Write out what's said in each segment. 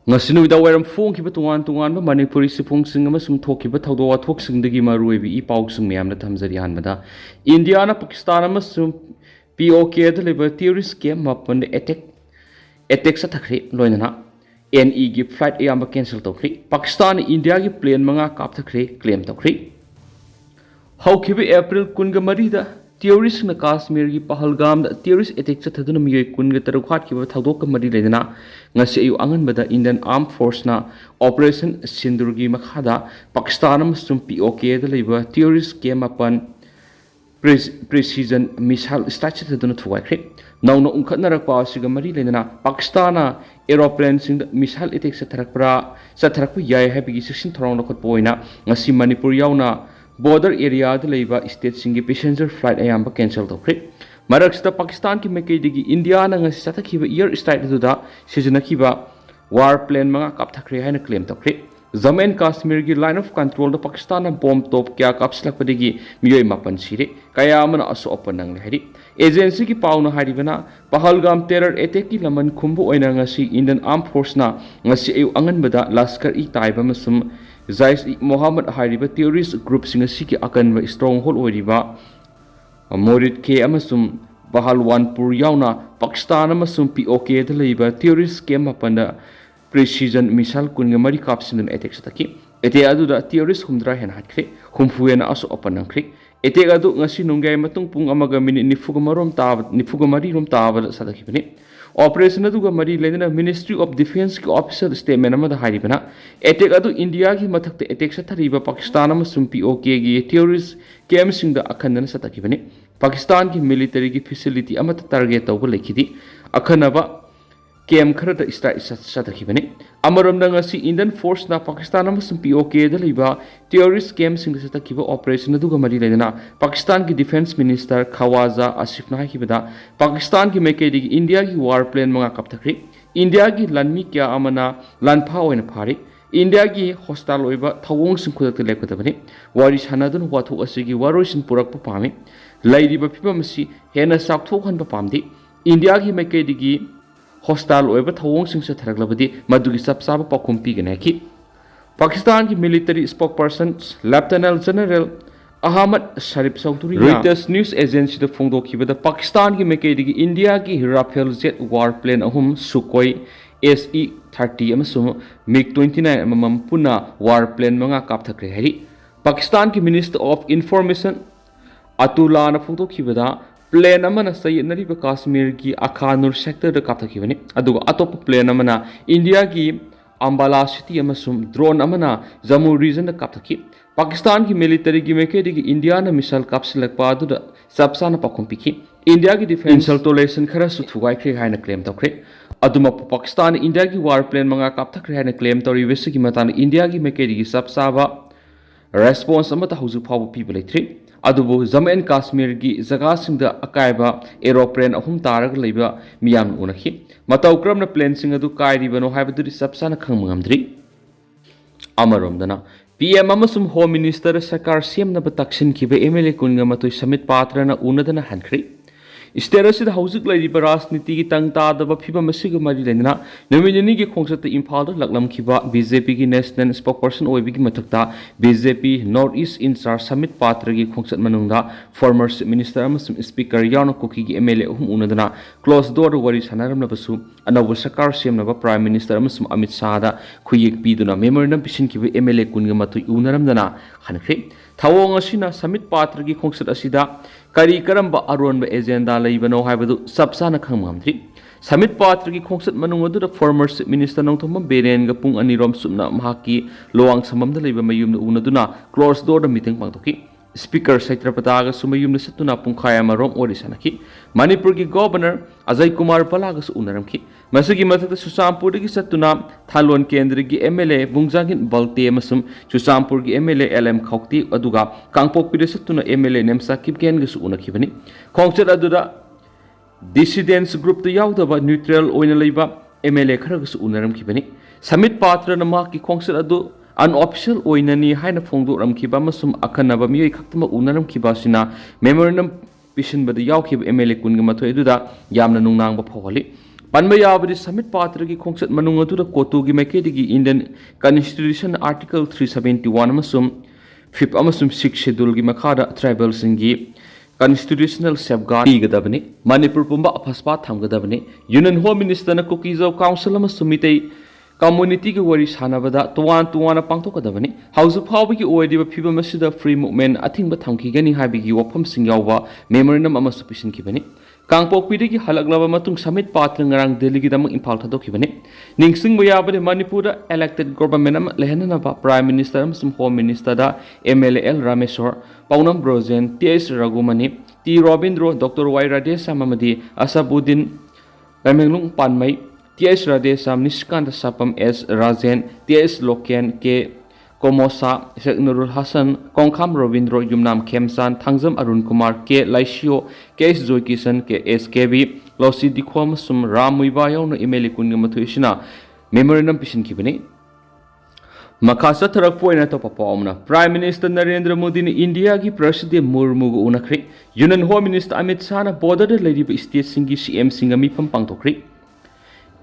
Ngasinui da wairam phone ki batuan tungan ba Manipuri sipung sing amasung thoki ba thawdo wa thok sing dagi maruebi I pauk sing miyam na thamjari hanbada India na Pakistan amasung POK da leba terrorist scam mapan attack sa thakre loinana NE gi flight ayamba cancel tawkri Pakistan India gi plane manga kapthakhre claim tawkri haukibi April kunga marida terrorist na Kashmir gi Pahalgam da terrorist attack sa thaduna miyoi kunga taruk hat ki ba thawdok mari ledana ngasi ayu angan bada Indian Armed Force na Operation Sindur gi makhada Pakistan amasung POK da leba terrorist scam mapan precision missile strike thaduna thuwaikre nauna unkhatnarakpa asiga mari ledana Pakistan aeroplane sing missile attack sa tharakpa yai habigi section thorong na khotpo oina ngasi Manipur yauna border area da leiba state singi passenger flight ayamba cancel tawkre maraksta Pakistan ki mekai digi India na ngasi satakhiba air strike da sijanakhiba war plane manga kapthakhre haina claim tawkre Jammu and Kashmir gi line of control da Pakistan na bomb top kya kapslakpadigi miyoi mapan sire kaya amana aso opanang lehri agency ki pauna haribana Pahalgam terror attack ki laman khumbu oina ngasi Indian Armed Force na ngasi ayu angan bada Laskar I Taiba masum Jais Mohammed hariba terrorist group singa siki akan ba stronghold oiriba Morid K amasum Bahalwanpur yauna Pakistan amasum POK da leiba terrorist scam mapanda precision missile kunga mari kapsin attack sataki ete adu da terrorist humdra hen hatkre humfuena aso opanangkre ete adu ngasi nungai matung pung amaga minute nifuga mari rom taba sataki bani operation adu ga mari lena Ministry of Defence ki officer statement amada haribana ete adu India ki mathakte attack sathariba Pakistan amasum POK gi terrorist camp sing da akhandana sataki bani Pakistan ki military ki facility amata target tawba lekhidi akhanaba Kem khara da strike satakhi bani amaram na ngasi Indian force na Pakistan amasum POK da liba terrorist scam sing satakhi ba operation aduga mari ledana Pakistan ki defense minister Khawaja Asif na hibada Pakistan ki mekai India ki war plane manga kapthakri India ki lanmi kya amana lanpha oina phari India ki hostile oiba thawong sing khudak lekota bani wari sanadun wathu asigi waroisin purak pa pami lairiba phibam si hena sakthok han pa pamdi India ki mekai hostile oiba thawong sing sa tharaklabadi madugi sapsaba pakum pigana ki Pakistan ki military spokesperson Lieutenant General Ahmad Sharif Chowdhury Reuters news agency da phongdokhibada Pakistan ki mekai India ki Rafale jet warplane ahum Sukhoi SE-30 amasung MiG-29 amam puna warplane manga kapthakre hari Pakistan ki Minister of Information Atullah na phongdokhibada plane amana sayinariba Kashmir ki Akhanur sector da kapthakibani aduga atop plane amana India ki Ambala city amasum drone amana Jammu region da kapthaki Pakistan ki military ki mekai India na missile kapsilakpa adu da sapsana pakumpiki India ki defense installation khara su thugai khre haina claim tawkre aduma Pakistan India ki war plane manga kapthakre haina claim tawri wesi ki matana India ki mekai sapsaba response amata huzu phabu people leitri adubu Jammu and Kashmir gi jaga singda akaiba aeroplane ahum tarag leiba miyam unakhi matau kramna plane sing adu kairibano haibadu sapsana khangmangamdri amaromdana PM amasum Home Minister Sarkar semna bataksin kiba MLA kunga matoi Samit Patra na unadana hankri Isterasi da hausik laiba rajniti ki tangta daba phiba masiga mari lena nominee ki khongsat Imphal da laklam khiba BJP ki national spokesperson oibi ki mathakta BJP North East in charge Samit Patra ki khongsat manungda former minister amasum speaker yauna koki ki MLA unadana close door wari sanaram labasu anawa Sarkar semna ba prime minister amasum Amit Shah da khuyek piduna memorandum pisin kiba MLA kunga matoi unaramdana hankri thawong asina Samit Patra ki khongsat asida kari karamba aronba agenda laibano haibadu sapsana khangmamdri Samit Patra ki khongsat manung adu da former minister nongthom beren ga pung anirom sumna mahaki loang samam da laiba mayum unaduna close door da meeting pangtoki speaker Saitrapata ga sumayum satuna pungkhaya marom orisanaki Manipur ki governor Ajay Kumar Pala ga unaramki masigi mathata Susampur gi satuna Thalon Kendra gi MLA Bungjangin Balte masum Susampur gi MLA LM Khokti aduga Kangpok pi satuna MLA Nemsakib Ken ga unakhibani khongsat aduda dissidents group to yaudaba neutral oina leiba MLA khara ga unaramkibani Samit Patra na ma ki khongsat adu unofficial oinani haina phongdo ramkhiba masum akhanaba miyoi khaktama unaramkhiba sina memorandum pisin bada yaukhiba MLA kunga mathoi aduda yamna nungnang ba phawali Panba yabadi summit patra ki khongset manung atu da kotu gi meke gi Indian Constitution Article 371 amasum 5th amasum 6th schedule gi makhada tribal singi constitutional safeguard gadabani Manipur pumba aphaspa thamgadabani Union Home Minister na Kukizo Council amasum mitei community ki wari sanabada tuwana pangthokadabani hausu phawbi ki oidiba phibam asida free movement athingba thamkigani habi gi wafam sing yawba memorandum amasu pisin kibani Kangpokpi ki halaklaba matung summit patra ngarang Delhi gidam impal thadokibani ningsing moyabade Manipur elected government am lehanaba prime minister am home minister da MLL Rameshwar Paunam Brojen TS Ragumani T Robindro Dr Y Radesh Samamadi Asabuddin Ramenglung Panmai TS Radesh Sam Nishkant Sapam S Rajen TS Loken K Komosa Sheikh Nurul Hassan Kongkham Robindro Yumnam Khemsan Thangzam Arun Kumar K Laishio K Joy Kisan K SKB Losi Dikhom Sum Ram Muibayo no email kungamathuishina memorandum pisin kibani Makasa Tarak Poina Topapomna Prime Minister Narendra Modi ni India ki President Murmu Unakri Union Home Minister Amit Sana border lady state singi CM Singami Pampangtokri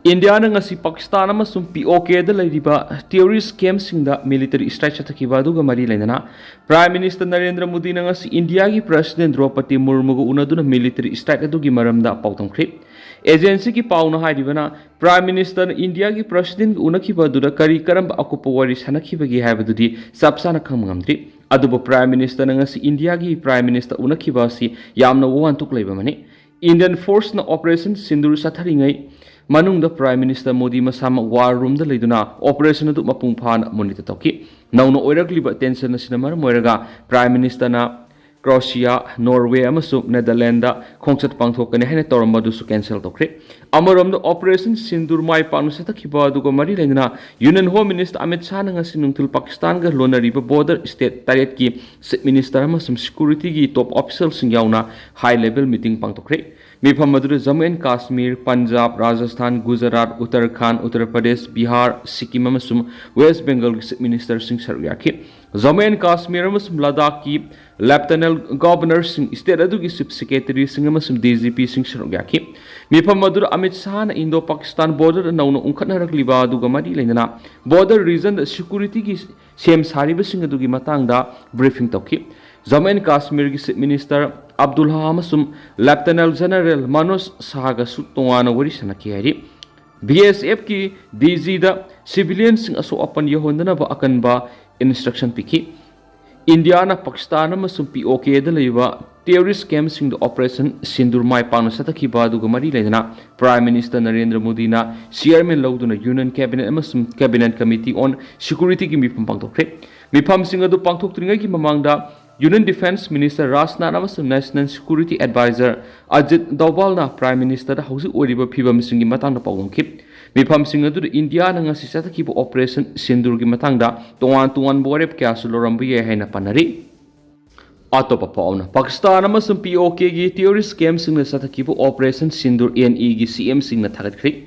India na ngasi Pakistan amasum POK da laiba terrorist camps singda military strike chathakiba aduga mari lainana Prime Minister Narendra Modi na ngasi India gi President Draupadi Murmu gu unaduna military strike adugi maramda pautamkhri agency ki pauna haidibana Prime Minister India gi President unakhiba duda kari karamba akupa wari sanakhiba gi haibadudi sapsana khamngamdri adubo Prime Minister na ngasi India gi Prime Minister unakhiba si yamna wantuk leiba mani Indian force na operation Sindur satharingai Manung the Prime Minister Modi Masama war room the Liduna operation to Mapumpan Monita Toki. Now no oiragli but tension na cinema Moiraga Prime Minister na Croatia, Norway, Amasum, Netherlands, Concert Pangtok and Henetoramadu cancel Tokre. Amarum the operation Sindur Mai Panusata Kiba Dugo Marilena, Union Home Minister Amit Sananga Sinuntil Pakistan Lona River border state Tayetki, Minister Amasum security top officials in Yauna high level meeting Pangtokre. Miphamadru Jammu and Kashmir, Punjab, Rajasthan, Gujarat, Uttarakhand, Uttar Pradesh, Bihar, Sikkim amasum West Bengal Minister Singh Saryaki. Jammu and Kashmir amasum Ladakh ki Lieutenant Governor Singh State adugi Chief Secretary Singh amasum DGP Singh Saryaki. Miphamadru Amit Shah na Indo-Pakistan border nauna ungkhatnarakliba aduga mari lainana border region security ki sem sariba sing adugi matangda briefing tawki. Jammu and Kashmir ki Minister Abdul Hamasum Lieutenant General Manoj Sahaga Sutwana Warisanaki Hari BSF ki DG da civilians aso apan yahondana ba akan ba instruction piki India na Pakistan amasum POK da leiba terrorist camp sing the operation Sindur Mai Panu Sataki ba duga mari leina Prime Minister Narendra Modi na chairman lawduna Union Cabinet amasum Cabinet Committee on Security ki mipam pangtokre mipam sing adu pangthok tringai ki mamangda Union Defense Minister Rajnath amasum National Security Advisor Ajit Doval na Prime Minister da hausi oriba phibam singi matangda pawongkhip mifam sing adu India na ngasi sathakiba operation Sindur gi matangda tuan borep kya sulorambu ye haina panari atopa pauna Pakistan amasum POK gi terrorist camp sing na sathakiba operation Sindur NE gi CM sing na thagatkri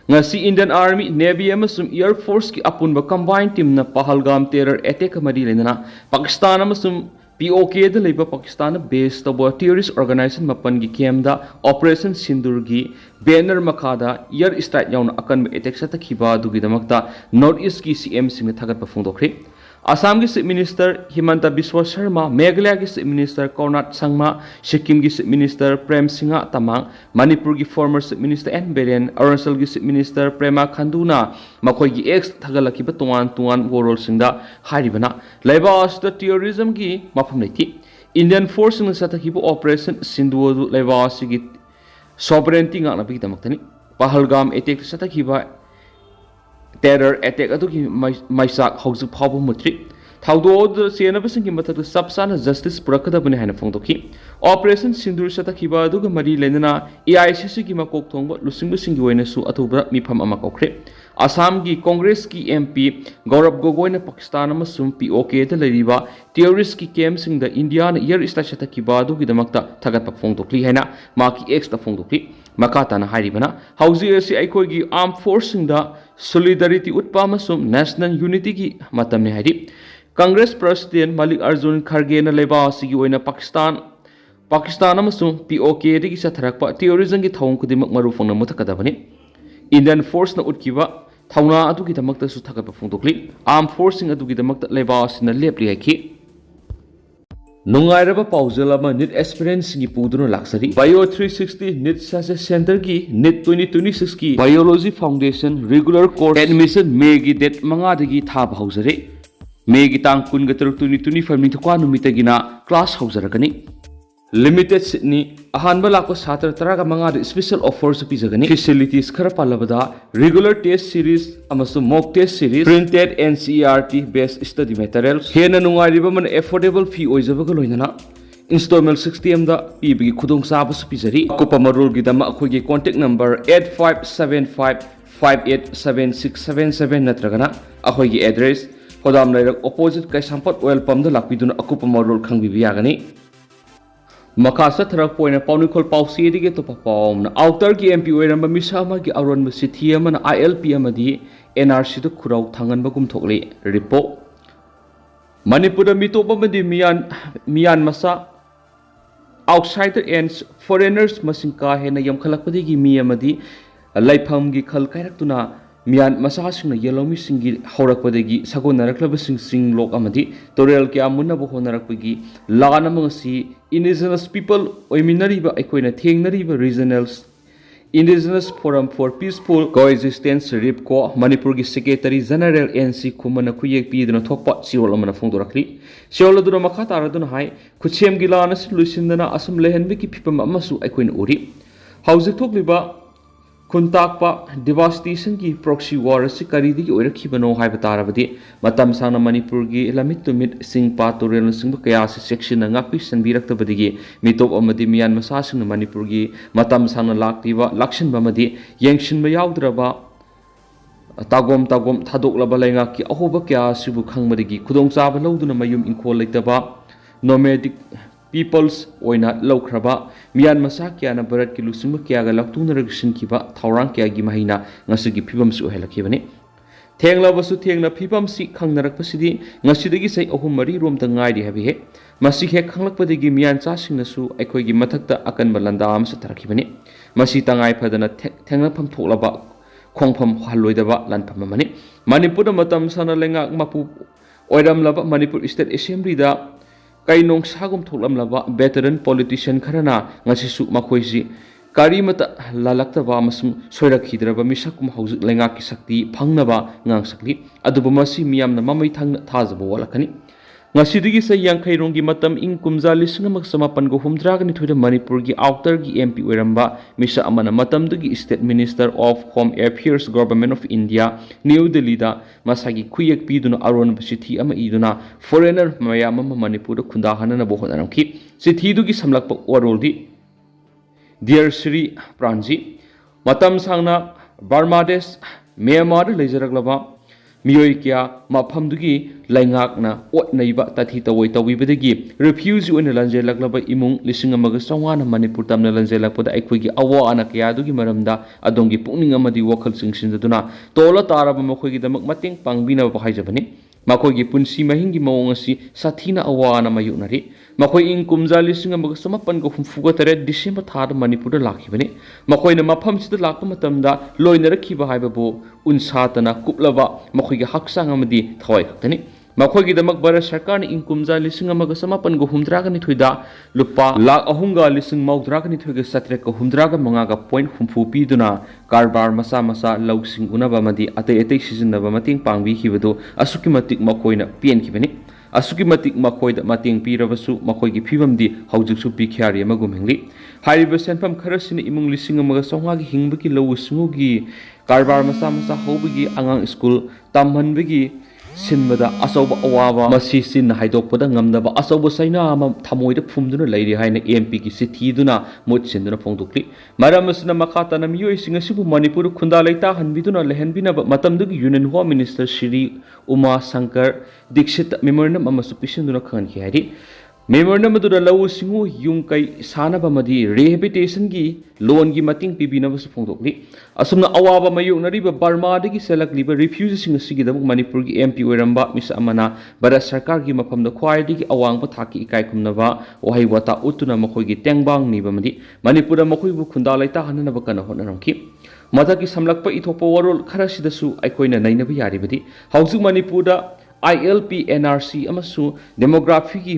ngasi Indian Army Navy amasum Air Force ki apunba combined team na Pahalgam terror attack mari lenana Pakistan amasum POK da leiba Pakistan based tabo terrorist organization mapan gi camda operation Sindur gi banner makada air strike yauna akan attack satakhiba dugi damakta North East ki CM sing na thagat pa phungdokre Assam ki Chief Minister Himanta Biswa Sharma, Meghalaya ki Chief Minister Konrad Sangma, Sikkim ki Chief Minister Prem Singha Tamang, Manipur ki former Chief Minister N Beren, Arunachal ki Chief Minister Prema Khanduna, makhoi ki ex thagalakiba tuan warol singda haribana. Laiba as the terrorism ki mafam leiti. Indian force ng satakiba operation Sindu laiba as ki sovereignty nga nabi tamaktani. Pahalgam attack satakiba terror attack adugi misak hauju phabu mutri thaudo senabasing mathak sabsana justice purakadabani haina phongdoki operation Sindur satakhiba aduga mari lenana AICC ki makok thongba lusingbusingi oina su athuba mifam ama kokre Assam ki Congress ki MP Gaurav Gogoi na Pakistan amasum POK da leriba terrorist ki camp sing da India na air strike satakhiba adugi damakta thagat pa phongdokli haina maki ex ta phongdokli makata na haribana hauji asi aikoi gi armed force sing da solidarity utpa amasum national unity ki matamne hari Congress President Malik Arjun Kharge na leba asigi oina Pakistan amasum POK digi satharakpa terrorism ki thawng kudimak marufang na muthakadabani Indian Force na utkiba thauna adugi damakta su thakapa phongdokli armed forcing adugi damakta leba asina lepli haiki Nungairaba pauzalama NIT aspirants gi puduna laksari Bio 360 NIT Success Center gi NIT 2026 gi Biology Foundation regular course admission May gi date manga dagi thaba hausare May gi tang kun ga 2025 ni thukwa numita gina class hausarakani Limited Sydney ahanba lakpa satra taraga manga special offers pizagani facilities khara palabada regular test series amasu mock test series printed NCERT based study materials hena nungairiba man affordable fee oijabaga loinana installment 60m da pibigi khudong sabu pizari kopa marul gi dama akhogi contact number 8575587677 natragana akhogi address hodam lairak opposite kaisampat oil pump da lakpiduna akupa marul khangbi yagani Makasa tharak poina paunikol pausi dige to papaum na outer ki MP Oiramba misama ki aron chithi amana ILP amadi NRC to khurau thangan bagum thokle report Manipur da mitopa madi mian masa outsider and foreigners masingka hena yam khalakpadi gi mi amadi laifam gi khal kairak tuna Mian masasing yellow singi horakpadegi sago naraklaba sing lok amadi torel kya munna bo honarakpagi lagana mangasi indigenous people oiminariba aikoina thengnariba regionals Indigenous Forum for Peaceful Coexistence RIPCO Manipur gi Secretary General NC Kumana khuyek piduna thokpa siol amana phongdorakli siol aduna makha taraduna hai khuchem gi lana solution asum lehenbi ki phipam amasu aikoina uri hauzik thokliba Kuntakpa devastation ki proxy war si karidi ki oirakibano haiba tarabadi matam sana Manipur gi lamit to mit singpa torel singba kaya si section na ngakpi sanbiraktabadi gi mitop amadi miyan masasing na Manipur gi matam sana laktiba lakshin bamadi yengshin ba yaudra tagom thadoklaba lainga ki ahoba kya sibu khangmadi gi khudong chaba loduna mayum inkol leitaba nomadic peoples oina laukraba miyan masa kya na barat ki lusingba kya ga laktuna regshin kiba thawrang kya gi mahina ngasigi phibam su helakibani thenglabasu thengna phibam si khangnarakpasidi ngasidagi sai ahum mari rom ta ngai di habi he masi he khanglakpadagi miyan cha singna su aikoi gi mathakta akan balanda am sa tarakibani masi tangai phadana thengna pham thoklaba khongpham halloidaba lanpham mani Manipur matam sana lenga mapu oiramlaba Manipur State Assembly da Kainong sagum tholam laba veteran politician kharana ngasisu makhoisi karimata lalaktaba masum soirakhidraba misakum hauzik lenga ki sakti phangnaba ngangsakli aduba masi miyamna mamai thangna thajaba walakani ngasidigi sa yangkhai rongi matam ing kumja lising mak samapan go humdragani thoida Manipur gi outer gi MP Oiramba misa amana matam dugi State Minister of Home Affairs Government of India New Delhi da masagi khuyek piduna aron chithi ama iduna foreigner mayam ama Manipur da khunda hanana bo honaramki chithi dugi samlakpa waroldi Dear Shri Pranji matam sangna Bangladesh Myanmar leijaraglaba Miyoi kya mafamdugi laingakna otnaiba tathi tawoi tawibadagi refugee oina lanjelaklaba imung lising amaga sawana Manipur tamna lanjelakpada aikhoigi awa ana kya dugi maramda adongi pungning amadi wakhal singsinjaduna tola taraba makhoigi damak mateng pangbina ba haijabani makhoigi punsi mahingi mawong asi sathina awa ana mayunari makhoi ing kumja lising amaga samapan go humfuga tare December thada Manipur da lakhibani makhoina mafam sida lakpa matamda loinarakhiba haibabo unsatana kuplaba makhoigi haksang amadi thawai khaktani makhoigi damak bara sarkar ni inkumja lising amaga samapan go humdraga ni thoida lupa lakh ahunga lising maudraga ni thoiga satre ko humdraga mangaga point humfu piduna karbar masa lausing unaba madi atei sizinaba mating pangbi khibado asuki matik makhoina pien khibani asuki matik makhoida mating pirabasu makhoigi phibamdi haujiksu pikhyari amagum hingli hariba senpam kharasini imung lising amaga songa gi hingbaki lawusungi karbar masa hobigi angang school tamhanbigi sinbada asoba awaba masi sin haidokpada ngamdaba asoba saina ama thamoida phumduna leiri haina MP ki chithi duna mot sinduna phongdukli maramasna makata na miyoi singa sibu Manipur khunda leita hanbiduna lehenbina matamdugi Union Home Minister Shri Uma Shankar Dixit memorandum amasu pisinduna khan ki hari memorandum aduna lawu singu yung kai sanaba madi rehabilitation gi loan gi mating pibinaba su phongdokli asumna awaba mayunariba Burma dagi selakliba refugees sing sigi damuk Manipur gi MP Oiramba misa amana bara sarkar gi mafamda khwai digi awangba thaki ikai kumnaba ohai wata utuna makhoi gi tengbang niba madi Manipur da makhoi bu khunda laita hanana ba kana honaramki ꯃꯊꯛꯀꯤ ꯁꯝꯂꯛꯄ ꯏꯊꯣꯛꯄ ꯋꯥꯔꯣꯜ ꯈꯔꯁꯤꯗꯁꯨ ꯑꯩꯈꯣꯏꯅ ꯅꯩꯅꯕ ꯌꯥꯔꯤꯕꯗꯤ ꯍꯧꯖꯤꯛ ꯃꯅꯤꯄꯨꯔꯗ ILP NRC ꯑꯃꯁꯨꯡ ꯗꯦꯃꯣꯒ꯭ꯔꯥꯐꯤꯒꯤ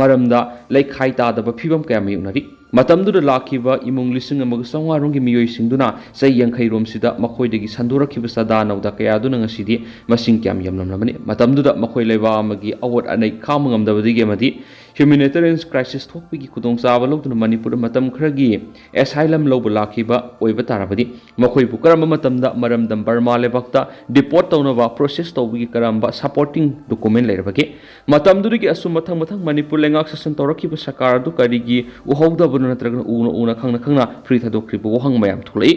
ꯃꯔꯝꯗ ꯂꯩꯈꯥꯏ ꯇꯥꯗꯕ ꯐꯤꯕꯝ ꯀꯌꯥ ꯃꯥꯌꯣꯛꯅꯔꯤ ꯃꯇꯝꯗꯨꯗ ꯂꯥꯛꯈꯤꯕ ꯏꯃꯨꯡ 5,900 ꯔꯣꯝꯒꯤ ꯃꯤꯑꯣꯏꯁꯤꯡꯗꯨꯅ ꯆꯍꯤ 50 ꯔꯣꯝꯁꯤꯗ ꯃꯈꯣꯏꯗꯒꯤ ꯁꯟꯗꯣꯔꯛꯈꯤꯕ ꯆꯥꯗꯥ ꯅꯧꯗꯥ ꯀꯌꯥꯗꯨꯅ ꯉꯁꯤꯗꯤ ꯃꯁꯤꯡ ꯀꯌꯥꯝ ꯌꯥꯝꯂꯝꯂꯕꯅꯤ ꯃꯇꯝꯗꯨꯗ ꯃꯈꯣꯏ ꯂꯩꯕꯥꯛ ꯑꯃꯒꯤ ꯑꯋꯣꯠ ꯑꯅꯩ ꯈꯥꯡꯕ ꯉꯝꯗꯕꯗꯒꯤ ꯑꯃꯗꯤ ꯍ꯭ꯌꯨꯃꯦꯅꯤꯇꯦꯔꯤꯌꯟ ꯀ꯭ꯔꯥꯏꯁꯤꯁ ꯊꯣꯛꯄꯒꯤ ꯈꯨꯗꯣꯡꯆꯥꯕ ꯂꯧꯗꯨꯅ ꯃꯅꯤꯄꯨꯔꯗ ꯃꯇꯝ ꯈꯔꯒꯤ ꯑꯦꯁꯥꯏꯂꯝ ꯂꯧꯕ ꯂꯥꯛꯈꯤꯕ ꯑꯣꯏꯕ ꯇꯥꯔꯕꯗꯤ ꯃꯈꯣꯏꯕꯨ ꯀꯔꯝꯕ ꯃꯇꯝꯗ ꯃꯔꯝꯗꯝ ꯕꯔꯃꯥ ꯂꯩꯕꯥꯛꯇ ꯗꯤꯄꯣꯔꯠ ꯇꯧꯅꯕ ꯄ꯭ꯔꯣꯁꯦꯁ ꯇꯧꯕꯒꯤ ꯀꯔꯝꯕ ꯁꯄꯣꯔꯇꯤꯡ ꯗꯣꯀꯨꯃꯦꯟ ꯂꯩꯔꯕꯒꯦ ꯃꯇꯝꯗꯨꯗꯒꯤ ꯑꯁꯨꯝ ꯃꯊꯪ ꯃꯅꯤꯄꯨꯔ ꯂꯩꯉꯥꯛ ꯁꯥꯁꯟ ꯇꯧꯔꯛꯈꯤꯕ ꯁꯔꯀꯥꯔ ꯑꯗꯨ ꯀꯔꯤꯒꯤ ꯎꯍꯧꯗꯕꯅꯣ ꯅꯠꯇ꯭ꯔꯒ ꯎꯅ ꯈꯪꯅ ꯐ꯭ꯔꯤ ꯊꯥꯗꯣꯛꯈ꯭ꯔꯤꯕ ꯋꯥꯍꯪ ꯃꯌꯥꯝ ꯊꯣꯛꯂꯛꯏ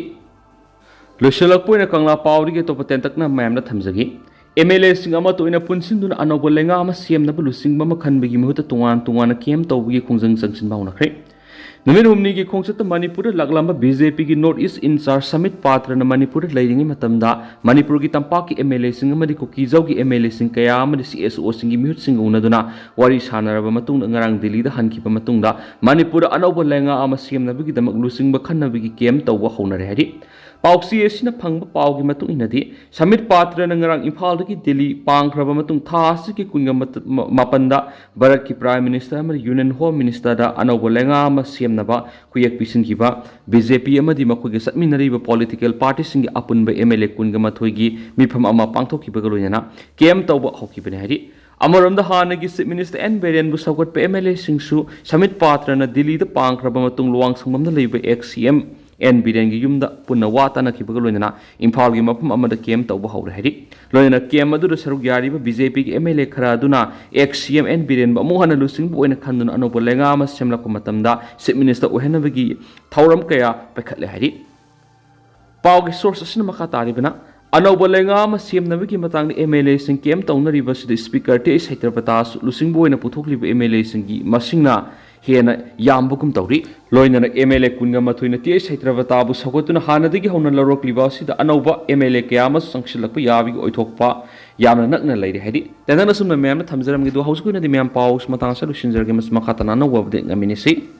ꯂꯣꯏꯁꯤꯜꯂꯛꯄ ꯑꯣꯏꯅ ꯀꯪꯂꯥ ꯄꯥꯎꯗꯒꯤ ꯑꯇꯣꯞꯄ ꯇꯦꯟꯇꯛꯅ ꯃꯌꯥꯝꯗ ꯊꯝꯖꯒꯦ MLAꯁꯤꯡ ꯑꯃ ꯇꯣꯏꯅ ꯄꯨꯟꯁꯤꯟꯗꯨꯅ ꯑꯅꯧꯕ ꯂꯩꯉꯥꯛ ꯑꯃ ꯁꯦꯝꯅꯕ ꯂꯨꯆꯤꯡꯕ ꯑꯃ ꯈꯟꯕꯒꯤ ꯃꯍꯨꯠꯇ ꯇꯣꯉꯥꯟ ꯀꯦꯝ ꯇꯧꯕꯒꯤ ꯈꯣꯡꯖꯪ ꯆꯪꯁꯤꯟꯕ ꯍꯧꯅꯈ꯭ꯔꯦ ꯅꯨꯃꯤꯠ ꯍꯨꯝꯅꯤꯒꯤ ꯈꯣꯡꯆꯠꯇ ꯃꯅꯤꯄꯨꯔꯗ ꯂꯥꯛꯂꯝꯕ BJPꯒꯤ ꯅꯣꯔꯊ ꯏꯁ ꯏꯟꯆꯥꯔꯖ ꯁꯃꯤꯠ ꯄꯥꯇ꯭ꯔꯅ ꯃꯅꯤꯄꯨꯔꯗ ꯂꯩꯔꯤꯉꯩ ꯃꯇꯝꯗ ꯃꯅꯤꯄꯨꯔꯒꯤ ꯇꯝꯄꯥꯛꯀꯤ MLAꯁꯤꯡ ꯑꯃꯗꯤ ꯀꯨꯀꯤꯖꯧꯒꯤ MLAꯁꯤꯡ ꯀꯌꯥ ꯑꯃꯗꯤ CSOꯁꯤꯡꯒꯤ ꯃꯤꯍꯨꯠꯁꯤꯡꯒ ꯎꯅꯗꯨꯅ ꯋꯥꯔꯤ ꯁꯥꯟꯅꯔꯕ ꯃꯇꯨꯡꯗ ꯉꯔꯥꯡ ꯗꯤꯜꯂꯤꯗ ꯍꯟꯈꯤꯕ ꯃꯇꯨꯡꯗ ꯃꯅꯤꯄꯨꯔꯗ ꯑꯅꯧꯕ ꯂꯩꯉꯥꯛ ꯑꯃ ꯁꯦꯝꯅꯕꯒꯤꯗꯃꯛ ꯂꯨꯆꯤꯡꯕ ꯈꯟꯅꯕꯒꯤ ꯀꯦꯝ ꯇꯧꯕ ꯍꯧꯅꯔꯦ ꯍꯥꯏꯔꯤ ꯄꯥꯎꯆꯦ ꯑꯁꯤꯅ ꯐꯪꯕ ꯄꯥꯎꯒꯤ ꯃꯇꯨꯡ ꯏꯟꯅꯗꯤ ꯁꯃꯤꯠ ꯄꯥꯇ꯭ꯔꯅ ꯉꯔꯥꯡ ꯏꯝꯐꯥꯜꯗꯒꯤ ꯗꯤꯜꯂꯤ ꯄꯥꯡꯈ꯭ꯔꯕ ꯃꯇꯨꯡ ꯊꯥ ꯑꯁꯤꯒꯤ 19 ꯚꯥꯔꯠꯀꯤ ꯄ꯭ꯔꯥꯏꯝ ꯃꯤꯅꯤꯁꯇꯔ ꯑꯃꯗꯤ ꯌꯨꯅꯤꯌꯟ ꯍꯣꯝ ꯃꯤꯅꯤꯁꯇꯔꯗ ꯑꯅꯧꯕ ꯂꯩꯉꯥꯛ ꯑꯃ ꯁꯦꯝꯅꯕ ꯈꯨꯌꯦꯛ ꯄꯤꯁꯤꯟꯈꯤꯕ BJP ꯑꯃꯗꯤ ꯃꯈꯣꯏꯒ ꯆꯠꯃꯤꯟꯅꯔꯤꯕ ꯄꯣꯂꯤꯇꯤꯀꯦꯜ ꯄꯥꯔꯇꯤꯁꯤꯡꯒꯤ ꯑꯄꯨꯟꯕ MLA 19ꯒꯤ ꯃꯤꯐꯝ ꯑꯃ ꯄꯥꯡꯊꯣꯛꯈꯤꯕꯒ ꯂꯣꯏꯅꯅ ꯀꯦꯝ ꯇꯧꯕ ꯍꯧꯈꯤꯕꯅꯤ ꯍꯥꯏꯔꯤ ꯑꯃꯔꯣꯝꯗ ꯍꯥꯟꯅꯒꯤ ꯆꯤꯞ ꯃꯤꯅꯤꯁꯇꯔ N ꯕꯤꯔꯦꯟꯕꯨ ꯁꯧꯒꯠꯄ MLAꯁꯤꯡꯁꯨ ꯁꯃꯤꯠ ꯄꯥꯇ꯭ꯔꯅ ꯗꯤꯜꯂꯤꯗ ꯄꯥꯡꯈ꯭ꯔꯕ ꯃꯇꯨꯡ ꯂꯨꯋꯥꯡꯁꯪꯕꯝꯗ ꯂꯩꯕ ex-CM N ꯕꯤꯔꯦꯟꯒꯤ ꯌꯨꯝꯗ ꯄꯨꯟꯅ ꯋꯥ ꯇꯥꯟꯅꯈꯤꯕꯒ ꯂꯣꯏꯅꯅ ꯏꯝꯐꯥꯜꯒꯤ ꯃꯐꯝ ꯑꯃꯗ ꯀꯦꯝ ꯇꯧꯕ ꯍꯧꯔꯦ ꯍꯥꯏꯔꯤ ꯂꯣꯏꯅꯅ ꯀꯦꯝ ꯑꯗꯨꯗ ꯁꯔꯨꯛ ꯌꯥꯔꯤꯕ BJPꯒꯤ MLA ꯈꯔ ꯑꯗꯨꯅ ex-CM N ꯕꯤꯔꯦꯟꯕꯨ ꯑꯃꯨꯛ ꯍꯟꯅ ꯂꯨꯆꯤꯡꯕ ꯑꯣꯏꯅ ꯈꯟꯗꯨꯅ ꯑꯅꯧꯕ ꯂꯩꯉꯥꯛ ꯑꯃ ꯁꯦꯝꯂꯛꯄ ꯃꯇꯝꯗ ꯆꯤꯞ ꯃꯤꯅꯤꯁꯇꯔ ꯑꯣꯏꯍꯟꯅꯕꯒꯤ ꯊꯧꯔꯝ ꯀꯌꯥ ꯄꯥꯏꯈꯠꯂꯦ ꯍꯥꯏꯔꯤ ꯄꯥꯎꯒꯤ ꯁꯣꯔꯁ ꯑꯁꯤꯅ ꯃꯈꯥ ꯇꯥꯔꯤꯕꯅ ꯑꯅꯧꯕ ꯂꯩꯉꯥꯛ ꯑꯃ ꯁꯦꯝꯅꯕꯒꯤ ꯃꯇꯥꯡꯗ MLAꯁꯤꯡ ꯀꯦꯝ ꯇꯧꯅꯔꯤꯕꯁꯤꯗ ꯁ꯭ꯄꯤꯀꯔ ꯇꯦ ꯁꯩꯇ꯭ꯔꯄꯇꯥꯁꯨ ꯂꯨꯆꯤꯡꯕ ꯑꯣꯏꯅ ꯄꯨꯊꯣꯛꯂꯤꯕ MLAꯁꯤꯡꯒꯤ ꯃꯁꯤꯡꯅ ꯍꯦꯟꯅ ꯌꯥꯝꯕꯒꯨꯝ ꯇꯧꯔꯤ ꯂꯣꯏꯅꯅ MLA 19ꯅ ꯇꯦ ꯁꯩꯇ꯭ꯔꯄꯇꯥꯕꯨ ꯁꯧꯒꯠꯇꯨꯅ ꯍꯥꯟꯅꯗꯒꯤ ꯍꯧꯅ ꯂꯧꯔꯛꯂꯤꯕ ꯑꯁꯤꯗ ꯑꯅꯧꯕ MLA ꯀꯌꯥ ꯑꯃꯁꯨ ꯆꯪꯁꯤꯜꯂꯛꯄ ꯌꯥꯕꯒꯤ ꯑꯣꯏꯊꯣꯛꯄ ꯌꯥꯝꯅ ꯅꯛꯅ ꯂꯩꯔꯦ ꯍꯥꯏꯗꯤ ꯇꯦꯟꯇꯛꯅ ꯁꯨꯝꯅ ꯃꯌꯥꯝꯅ ꯊꯝꯖꯔꯝꯒꯦ ꯑꯗꯨꯒ ꯍꯧꯖꯤꯛ ꯑꯣꯏꯅꯗꯤ ꯃꯌꯥꯝ ꯄꯥꯎ ꯃꯇꯥꯡ ꯑꯁꯤ ꯂꯣꯏꯁꯤꯟꯖꯔꯒꯦ ꯃꯈꯥ ꯇꯥꯅ ꯑꯅꯧꯕ ꯑꯞꯗꯦꯠ ꯉꯝꯃꯤꯟꯅꯁꯤ